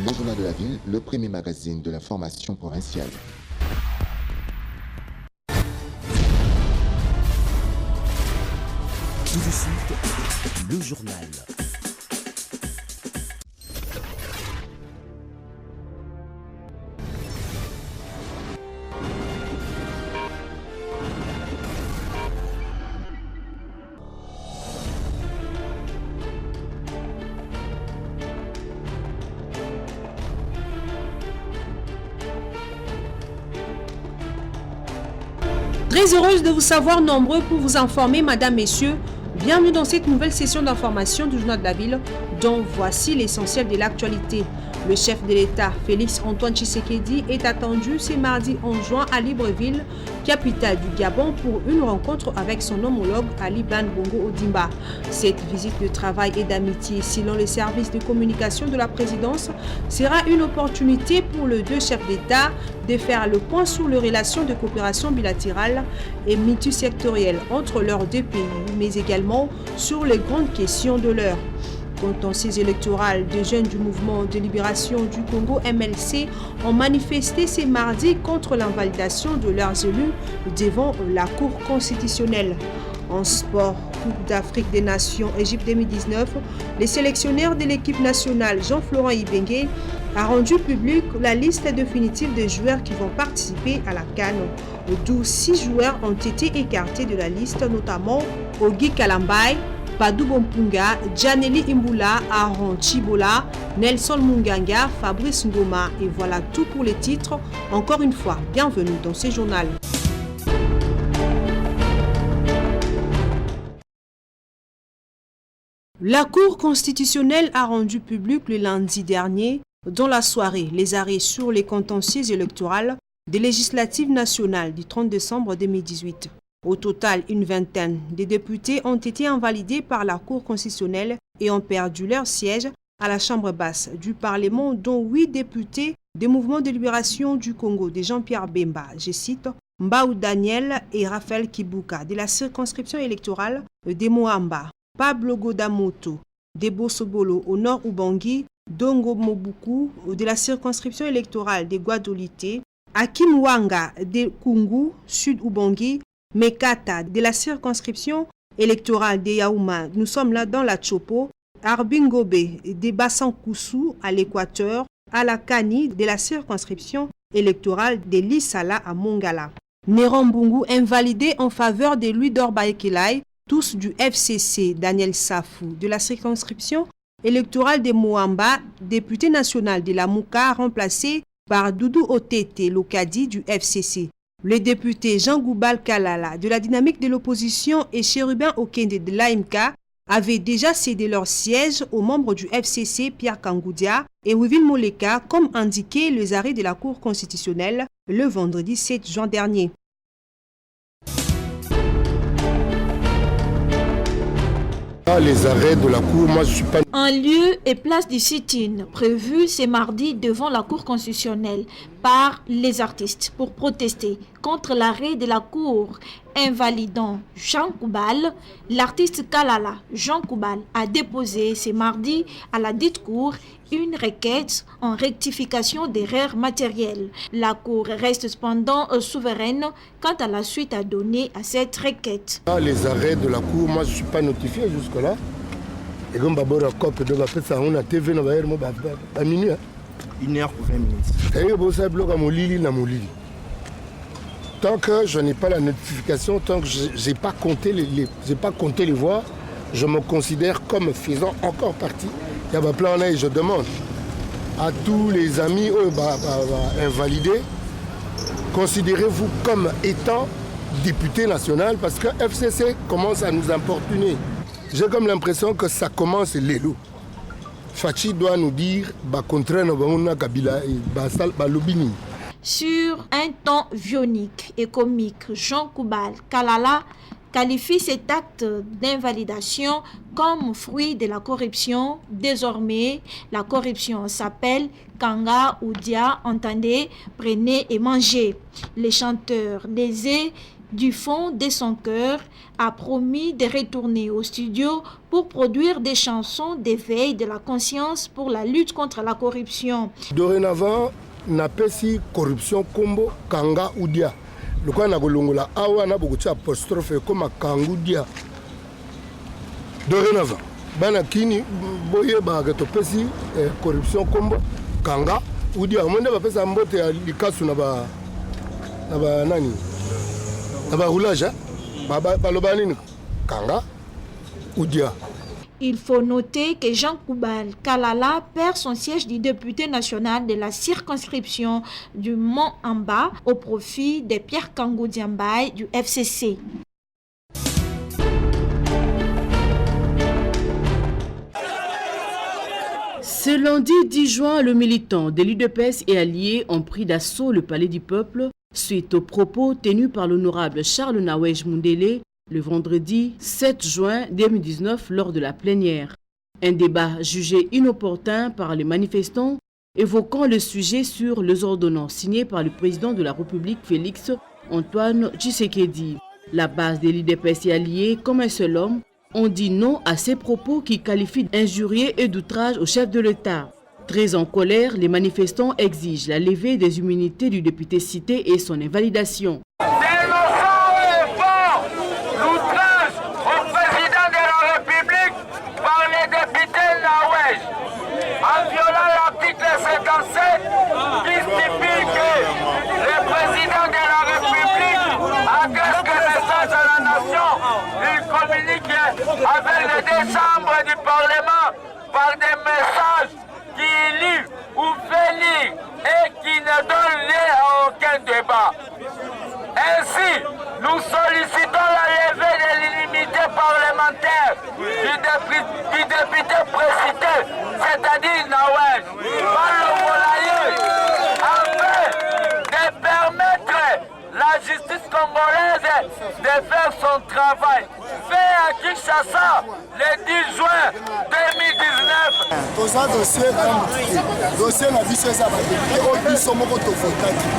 Le Journal de la Ville, le premier magazine de l'information provinciale. Tout de suite, le journal. Très heureuse de vous savoir nombreux pour vous informer, Madame, Messieurs. Bienvenue dans cette nouvelle session d'information du Journal de la Ville, dont voici l'essentiel de l'actualité. Le chef de l'État, Félix Antoine Tshisekedi, est attendu ce mardi 11 juin à Libreville, capitale du Gabon, pour une rencontre avec son homologue Ali Ban Bongo Ondimba. Cette visite de travail et d'amitié, selon les services de communication de la présidence, sera une opportunité pour les deux chefs d'État de faire le point sur les relations de coopération bilatérale et multisectorielle entre leurs deux pays, mais également sur les grandes questions de l'heure. Contentieux électoral des jeunes du mouvement de libération du Congo MLC ont manifesté ce mardi contre l'invalidation de leurs élus devant la Cour constitutionnelle. En sport, Coupe d'Afrique des Nations Égypte 2019, les sélectionneurs de l'équipe nationale Jean-Florent Ibenge a rendu publique la liste définitive des joueurs qui vont participer à la CAN, d'où 6 joueurs ont été écartés de la liste, notamment Ogi Kalambay, Padou Bompunga, Janeli Imbula, Aaron Chibola, Nelson Munganga, Fabrice Ngoma. Et voilà tout pour les titres. Encore une fois, bienvenue dans ce journal. La Cour constitutionnelle a rendu public le lundi dernier, dans la soirée, les arrêts sur les contentieux électoraux des législatives nationales du 30 décembre 2018. Au total, une vingtaine de députés ont été invalidés par la Cour constitutionnelle et ont perdu leur siège à la Chambre basse du Parlement, dont 8 députés des mouvements de libération du Congo, de Jean-Pierre Bemba, je cite, Mbaou Daniel et Raphaël Kibuka, de la circonscription électorale de Moamba, Pablo Godamoto, de Bosobolo au nord Ubangi, Dongo Mobuku, de la circonscription électorale de Guadolité, Hakim Wanga de Kungu, sud Ubangi, Mekata de la circonscription électorale de Yaouma, nous sommes là dans la Chopo, Arbingobe de Bassankoussou à l'Équateur, Alakani de la circonscription électorale de Lissala à Mongala. Nerambungu invalidé en faveur de Louis Dorbaïkelai, tous du FCC, Daniel Safou de la circonscription électorale de Moamba, député national de la Mouka, remplacé par Doudou Otete Lokadi du FCC. Le député Jean Goubal Kalala de la dynamique de l'opposition et Chérubin Okende de l'AMK avaient déjà cédé leur siège aux membres du FCC Pierre Kangoudia et Wivil Moleka, comme indiqué les arrêts de la Cour constitutionnelle le vendredi 7 juin dernier. Les arrêts de la Cour, moi je suis pas... En lieu et place du sit-in prévu ce mardi devant la Cour constitutionnelle par les artistes pour protester contre l'arrêt de la Cour invalidant Jean Koubal, l'artiste Kalala Jean Koubal a déposé ce mardi à la dite Cour une requête en rectification d'erreurs matérielles. La Cour reste cependant souveraine quant à la suite à donner à cette requête. Les arrêts de la Cour, moi je ne suis pas notifié jusque-là. Et comme d'abord la COP de la fête, on a TV, on va à minuit. 1 heure pour 20 minutes. Et bon, ça bloque à mon lit, tant que je n'ai pas la notification, tant que je n'ai pas compté les voix, je me considère comme faisant encore partie. Il y a un plan et je demande à tous les amis invalidés, considérez-vous comme étant député national parce que FCC commence à nous importuner. J'ai comme l'impression que ça commence l'élo. Fachi doit nous dire sur un ton vionique et comique, Jean Koubal Kalala qualifie cet acte d'invalidation comme fruit de la corruption. Désormais, la corruption s'appelle Kanga ou Dia, entendez, prenez et mangez. Les chanteurs lésés du fond de son cœur, a promis de retourner au studio pour produire des chansons d'éveil de la conscience pour la lutte contre la corruption. Dorénavant, napesi corruption kombo kanga udia. Le quoi na golongola awa na beaucoup apostrophe comme kanga udia. Dorénavant, bana kini boye ba gatopesi corruption kombo kanga udia. Monde ba pesa mbote ya likasu na ba nani. Na ba roulage ba lobani kanga udia. Il faut noter que Jean Koubal Kalala perd son siège du député national de la circonscription du Mont-en-Bas au profit de Pierre Kangou Diambaye du FCC. Ce lundi 10 juin, le militant de l'UDPS et alliés ont pris d'assaut le palais du peuple suite aux propos tenus par l'honorable Charles Nawej Mundele le vendredi 7 juin 2019 lors de la plénière. Un débat jugé inopportun par les manifestants évoquant le sujet sur les ordonnances signées par le président de la République Félix Antoine Tshisekedi. La base de l'UDPS et alliés, comme un seul homme, ont dit non à ces propos qui qualifient d'injurieux et d'outrage au chef de l'État. Très en colère, les manifestants exigent la levée des immunités du député cité et son invalidation. En violant l'article 57 qui stipule que le président de la République adresse un message à la nation. Il communique avec les deux chambres du Parlement par des messages qui lit ou fait lire et qui ne donnent lieu à aucun débat. Ainsi, nous sollicitons la levée de l'immunité parlementaire du député précité, c'est-à-dire Nawej, par le Molaye, afin de permettre la justice congolaise de faire son travail. Fait à Kinshasa le 10 juin 2019. Dans un dossier na biso eza badepute oyo biso moko tofotaki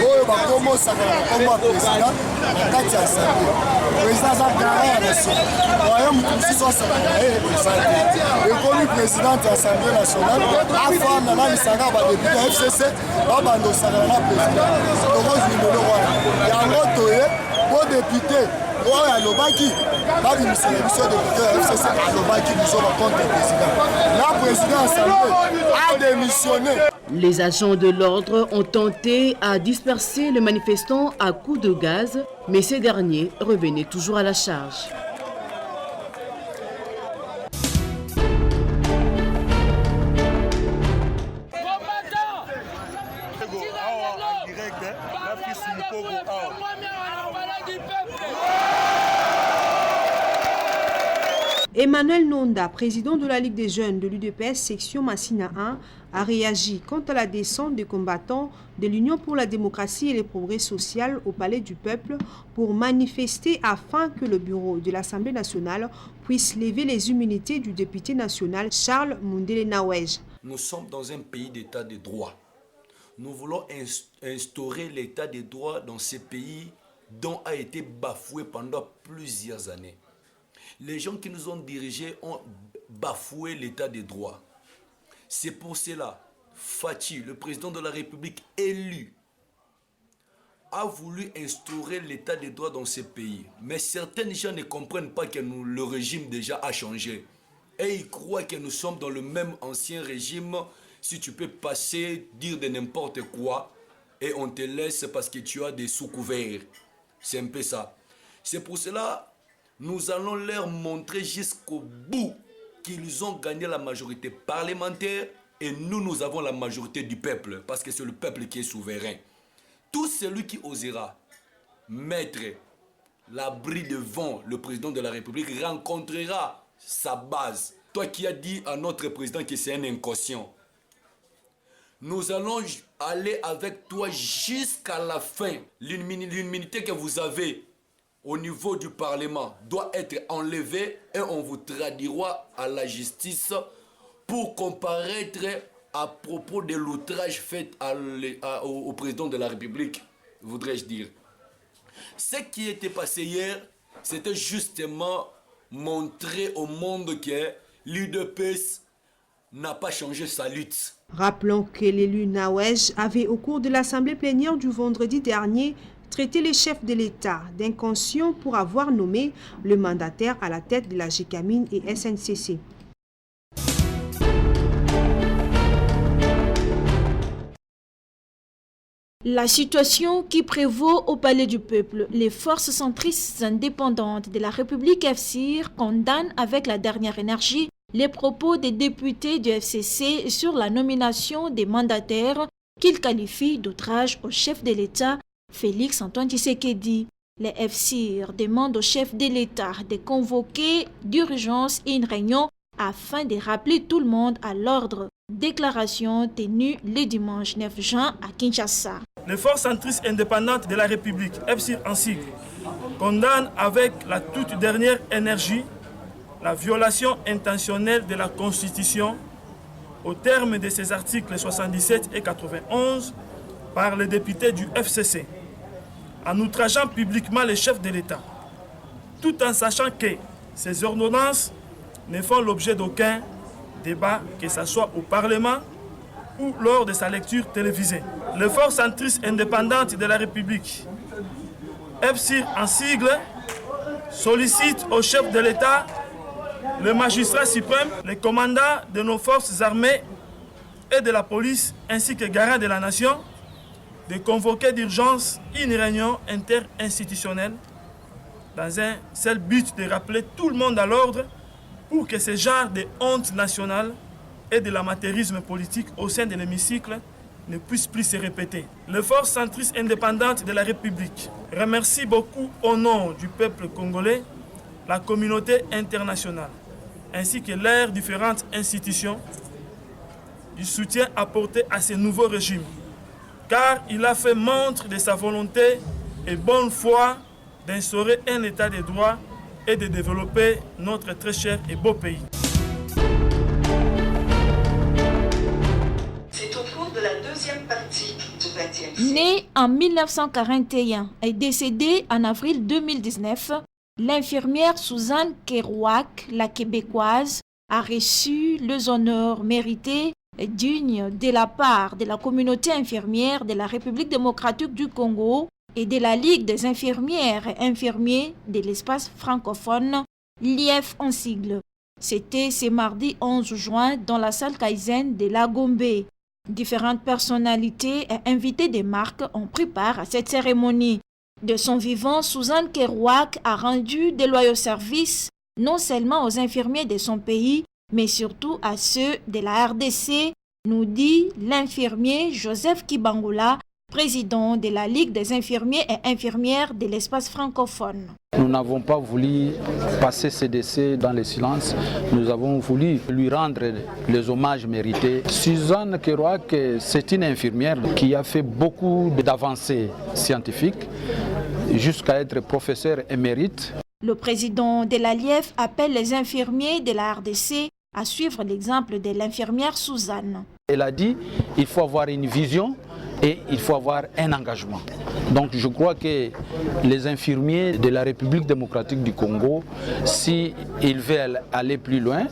oyo bakomosaka bakoma président na kati ya assemblée président aza gara ya nation oyo moto mosusu asakaka ye eza te ekomi présidente ya assemblée nationale afanda na lisanga badepute ya fcc babanda osakana na président tokozwi lelo wana yango toye bodepute oyo alobaki babimisela biso député ya fcc alobaki biso bakonte président la président assemblée a démissionné. Les agents de l'ordre ont tenté à disperser les manifestants à coups de gaz, mais ces derniers revenaient toujours à la charge. Emmanuel Nonda, président de la Ligue des jeunes de l'UDPS section Massina 1, a réagi quant à la descente des combattants de l'Union pour la démocratie et le progrès social au Palais du Peuple pour manifester afin que le bureau de l'Assemblée nationale puisse lever les immunités du député national Charles Mundele Nawej. Nous sommes dans un pays d'état de droit. Nous voulons instaurer l'état de droit dans ce pays dont a été bafoué pendant plusieurs années. Les gens qui nous ont dirigés ont bafoué l'état de droit. C'est pour cela, Fathi, le président de la République élu, a voulu instaurer l'état de droit dans ce pays. Mais certains gens ne comprennent pas que le régime déjà a changé. Et ils croient que nous sommes dans le même ancien régime. Si tu peux passer, dire de n'importe quoi, et on te laisse parce que tu as des sous-couverts. C'est un peu ça. C'est pour cela nous allons leur montrer jusqu'au bout qu'ils ont gagné la majorité parlementaire et nous avons la majorité du peuple parce que c'est le peuple qui est souverain. Tout celui qui osera mettre l'abri devant le président de la République rencontrera sa base. Toi qui as dit à notre président que c'est un inconscient, nous allons aller avec toi jusqu'à la fin. L'immunité que vous avez au niveau du Parlement doit être enlevée et on vous traduira à la justice pour comparaître à propos de l'outrage fait au président de la République, voudrais-je dire. Ce qui était passé hier, c'était justement montrer au monde que l'UDPS n'a pas changé sa lutte. Rappelons que l'élu Nawej avait, au cours de l'assemblée plénière du vendredi dernier, traité les chefs de l'État d'inconscients pour avoir nommé le mandataire à la tête de la GECAMINE et SNCC. La situation qui prévaut au Palais du Peuple, les forces centristes indépendantes de la République FCIR condamnent avec la dernière énergie les propos des députés du FCC sur la nomination des mandataires qu'ils qualifient d'outrage au chef de l'État, Félix Antoine Tshisekedi. Les FCIR demandent au chef de l'État de convoquer d'urgence une réunion afin de rappeler tout le monde à l'ordre. Déclaration tenue le dimanche 9 juin à Kinshasa. Les forces centristes indépendantes de la République, FCIR en sigle, condamnent avec la toute dernière énergie la violation intentionnelle de la Constitution au terme de ses articles 77 et 91 par les députés du FCC, en outrageant publiquement les chefs de l'État, tout en sachant que ces ordonnances ne font l'objet d'aucun débat, que ce soit au Parlement ou lors de sa lecture télévisée. Les forces centristes indépendantes de la République, FCIR en sigle, sollicitent au chef de l'État, le magistrat suprême, les commandants de nos forces armées et de la police, ainsi que garant de la nation, de convoquer d'urgence une réunion interinstitutionnelle dans un seul but de rappeler tout le monde à l'ordre pour que ce genre de honte nationale et de l'amateurisme politique au sein de l'hémicycle ne puisse plus se répéter. Les forces centristes indépendantes de la République remercient beaucoup au nom du peuple congolais la communauté internationale, ainsi que leurs différentes institutions, du soutien apporté à ce nouveau régime, car il a fait montre de sa volonté et bonne foi d'instaurer un état de droit et de développer notre très cher et beau pays. C'est au cours de la deuxième partie du XXe siècle. Né en 1941 et décédée en avril 2019, l'infirmière Suzanne Kerouac, la québécoise, a reçu les honneurs mérités et dignes de la part de la communauté infirmière de la République démocratique du Congo et de la Ligue des infirmières et infirmiers de l'espace francophone, l'IF en sigle. C'était ce mardi 11 juin dans la salle Kaizen de la Gombe. Différentes personnalités et invités des marques ont pris part à cette cérémonie. De son vivant, Suzanne Kerouac a rendu de loyaux services non seulement aux infirmiers de son pays, mais surtout à ceux de la RDC, nous dit l'infirmier Joseph Kibangoula, président de la Ligue des infirmiers et infirmières de l'espace francophone. Nous n'avons pas voulu passer ce décès dans le silence. Nous avons voulu lui rendre les hommages mérités. Suzanne Kerouac, c'est une infirmière qui a fait beaucoup d'avancées scientifiques jusqu'à être professeure émérite. Le président de l'ALIEF appelle les infirmiers de la RDC à suivre l'exemple de l'infirmière Suzanne. Elle a dit qu'il faut avoir une vision et il faut avoir un engagement. Donc je crois que les infirmiers de la République démocratique du Congo, s'ils veulent aller plus loin,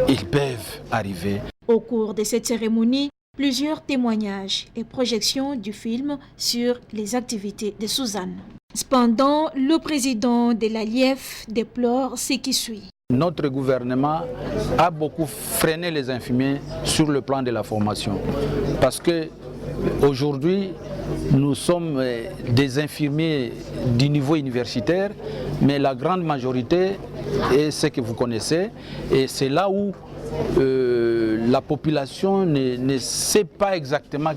ils peuvent arriver. Au cours de cette cérémonie, plusieurs témoignages et projections du film sur les activités de Suzanne. Cependant, le président de l'ALIEF déplore ce qui suit. Notre gouvernement a beaucoup freiné les infirmiers sur le plan de la formation. Parce que aujourd'hui, nous sommes des infirmiers du niveau universitaire, mais la grande majorité est ce que vous connaissez. Et c'est là où la population ne sait pas exactement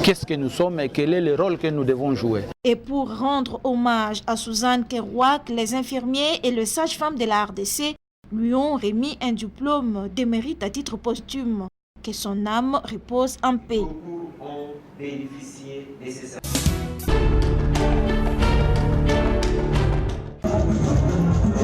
qu'est-ce que nous sommes et quel est le rôle que nous devons jouer. Et pour rendre hommage à Suzanne Kerouac, les infirmiers et les sages-femmes de la RDC lui ont remis un diplôme de mérite à titre posthume. Que son âme repose en paix.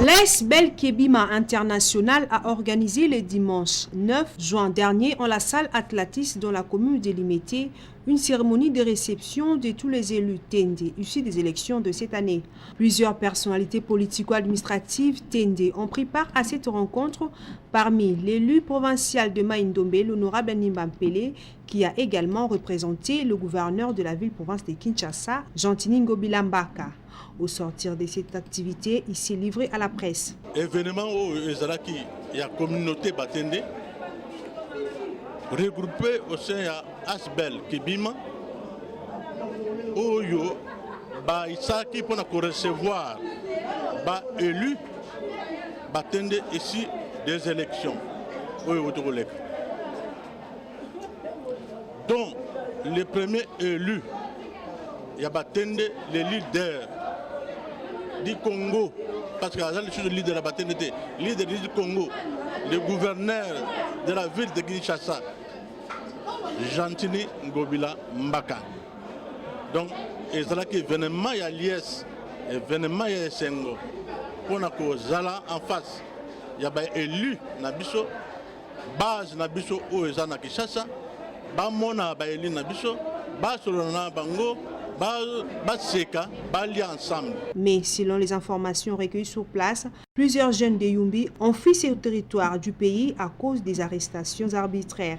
L'AS Bel Kebima International a organisé le dimanche 9 juin dernier en la salle Atlantis dans la commune de Limete une cérémonie de réception de tous les élus Tende issus des élections de cette année. Plusieurs personnalités politico-administratives Tende ont pris part à cette rencontre, parmi l'élu provincial de Maïndombe, l'honorable Nimba Mpele, qui a également représenté le gouverneur de la ville-province de Kinshasa, Gentini Ngobila Mbaka. Au sortir de cette activité, il s'est livré à la presse. Événement où il y a communauté Batende, regroupé au sein de Asbel Kibima, où il y pour recevoir élu Batende ici des élections. Donc, le premier élu, il y a Batende, le leader du Congo, parce que le leader de la Batende était leader du Congo, le gouverneur de la ville de Kinshasa, Gentini Ngobila Mbaka. Donc, il y a événement, il y a l'IS, événement, il y a Sengo. Pour que Zala en face, il y a élu Nabiso, base Nabiso ou Ezana Kinshasa, Bamona élu Nabiso, Basolona Bango, Mais selon les informations recueillies sur place, plusieurs jeunes de Yumbi ont fui ce territoire du pays à cause des arrestations arbitraires.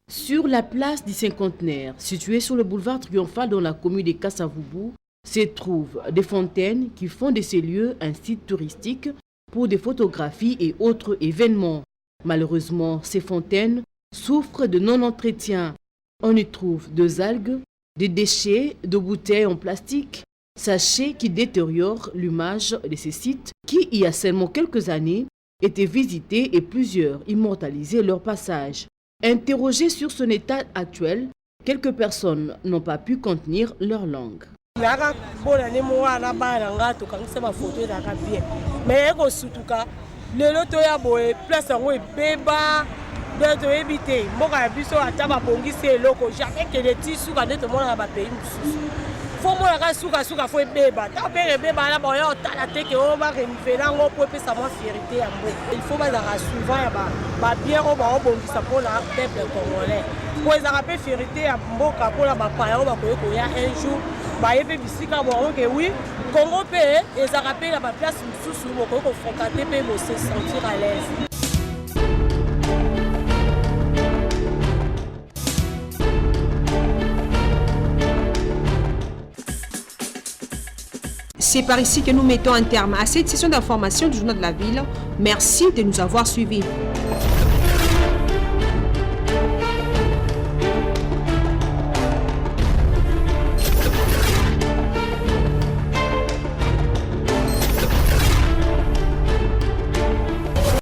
Sur la place du Cinquantenaire, située sur le boulevard Triomphal dans la commune de Kasavubu, se trouvent des fontaines qui font de ces lieux un site touristique pour des photographies et autres événements. Malheureusement, ces fontaines souffrent de non-entretien. On y trouve des algues, des déchets, de bouteilles en plastique, sachets qui détériorent l'image de ces sites qui, il y a seulement quelques années, étaient visités et plusieurs immortalisaient leur passage. Interrogés sur son état actuel, quelques personnes n'ont pas pu contenir leur langue. lelo toya boye place yango ebeba nde toyebi te mboka ya biso ata babongisi eloko jamais kende ti suka nde tomonaka bapays mosusu fo monaka sukasuka fo ebeba ta mpe ebeba na baoya otala te ke oyo barenivele yango mpo epesa mwa fierité ya mboka il faut bazalaka suivant ya babien oyo baobongisa mpona peuple congolais po ezalaka mpe fierité ya mboka mpona bapaya oyo bakoki koya un jour baye mpe bisika bongo ke wi Congo mpe ezalaka mpe na baplace mosusu bokoki kofokate mpe bose sentir à l'aise. C'est par ici que nous mettons un terme à cette session d'information du Journal de la Ville. Merci de nous avoir suivis.